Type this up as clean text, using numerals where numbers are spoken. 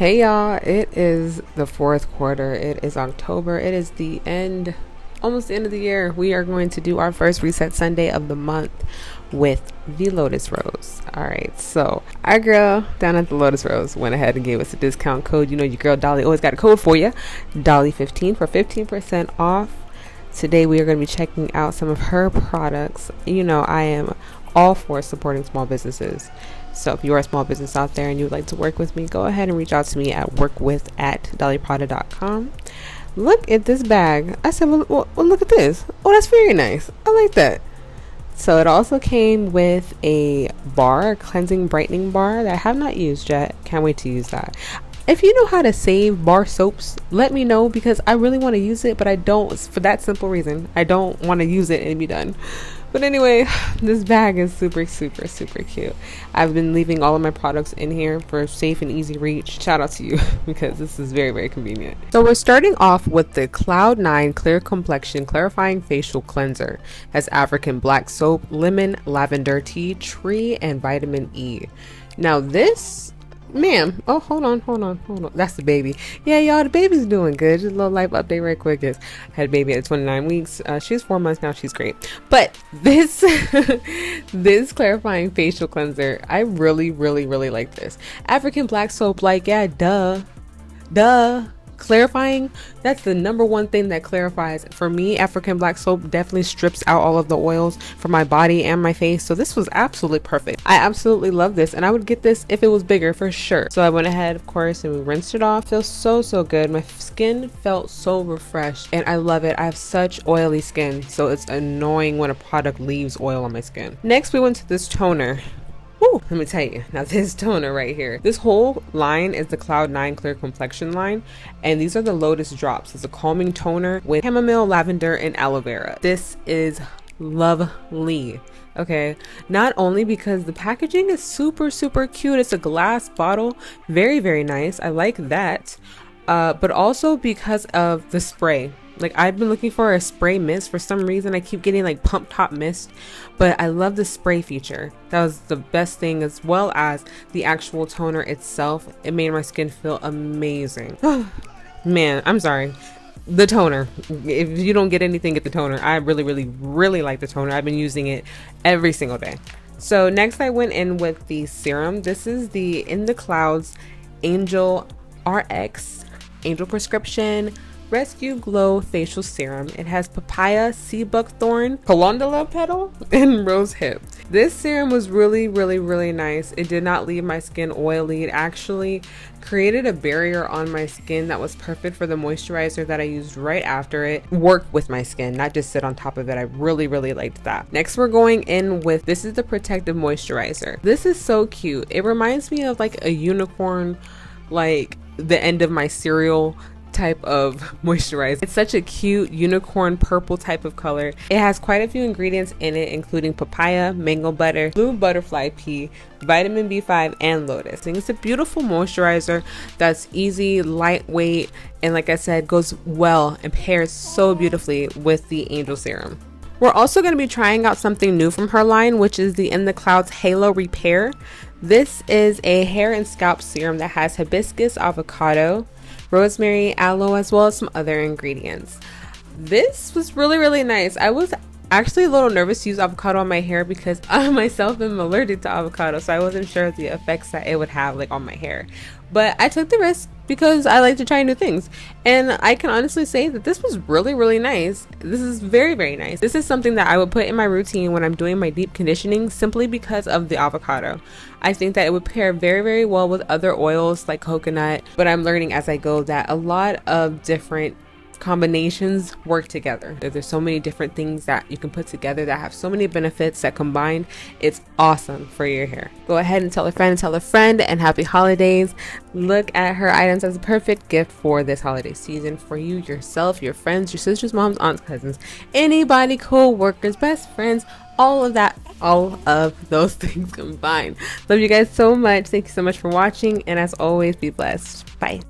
Hey y'all, it is the fourth quarter. It is October. It is the end, almost the end of the year. We are going to do our first reset Sunday of the month with the Lotus Rose. Alright, so our girl down at the Lotus Rose went ahead and gave us a discount code. You know your girl Dolly always got a code for you. Dolly15 for 15% off. Today we are going to be checking out some of her products. You know, I am all for supporting small businesses. So if you're a small business out there and you would like to work with me, go ahead and reach out to me at workwith@dollyprada.com. Look at this bag. I said, well, look at this. Oh, that's very nice. I like that. So it also came with a bar, a cleansing brightening bar that I have not used yet. Can't wait to use that. If you know how to save bar soaps, let me know, because I really want to use it, but I don't, for that simple reason. I don't want to use it and be done. But anyway, this bag is super cute. I've been leaving all of my products in here for safe and easy reach. Shout out to you because this is very convenient. So we're starting off with the Cloud9 Clear Complexion Clarifying Facial Cleanser. Has African black soap, lemon, lavender tea, tree, and vitamin E. Now this, ma'am, oh, hold on. That's the baby. Yeah, y'all, the baby's doing good. Just a little life update right quick is I had a baby at 29 weeks. She's 4 months now. She's great. But this, this clarifying facial cleanser, I really like this. African black soap, like, yeah, duh. Clarifying, that's the number one thing that clarifies. For me, African black soap definitely strips out all of the oils from my body and my face. So this was absolutely perfect. I absolutely love this, and I would get this if it was bigger for sure. So I went ahead, of course, and we rinsed it off. Feels so good. My skin felt so refreshed, and I love it. I have such oily skin, so it's annoying when a product leaves oil on my skin. Next, we went to this toner. Woo, let me tell you, now this toner right here, this whole line is the Cloud9 Clear Complexion line, and these are the Lotus drops. It's a calming toner with chamomile, lavender, and aloe vera. This is lovely. Okay, not only because the packaging is super cute, it's a glass bottle, very nice. I like that, but also because of the spray. Like, I've been looking for a spray mist. For some reason I keep getting like pump top mist, but I love the spray feature. That was the best thing, as well as the actual toner itself. It made my skin feel amazing. Man, I'm sorry, the toner, if you don't get anything, get the toner. I really like the toner. I've been using it every single day. So next I went in with the serum. This is the In the Clouds Angel RX Angel Prescription Rescue Glow Facial Serum. It has papaya, sea buckthorn, calendula petal, and rose hip. This serum was really nice. It did not leave my skin oily. It actually created a barrier on my skin that was perfect for the moisturizer that I used right after it. Work with my skin, not just sit on top of it. I really liked that. Next, we're going in with, this is the Protective Moisturizer. This is so cute. It reminds me of like a unicorn, like the end of my cereal type of moisturizer. It's such a cute unicorn purple type of color. It has quite a few ingredients in it, including papaya, mango butter, blue butterfly pea, vitamin B5, and lotus. And it's a beautiful moisturizer that's easy, lightweight, and like I said, goes well and pairs so beautifully with the Angel Serum. We're also going to be trying out something new from her line, which is the In the Clouds Halo Repair. This is a hair and scalp serum that has hibiscus, avocado, rosemary, aloe, as well as some other ingredients. This was really nice. I was actually a little nervous to use avocado on my hair because I myself am allergic to avocado, so I wasn't sure the effects that it would have like on my hair. But I took the risk because I like to try new things, and I can honestly say that this was really nice. This is very nice. This is something that I would put in my routine when I'm doing my deep conditioning, simply because of the avocado. I think that it would pair very well with other oils like coconut, but I'm learning as I go that a lot of different combinations work together. There's so many different things that you can put together that have so many benefits that combined, it's awesome for your hair. Go ahead and tell a friend, and happy holidays. Look at her items as a perfect gift for this holiday season, for you, yourself, your friends, your sisters, moms, aunts, cousins, anybody, co-workers, best friends, all of that, all of those things combined. Love you guys so much. Thank you so much for watching, and as always, be blessed. Bye.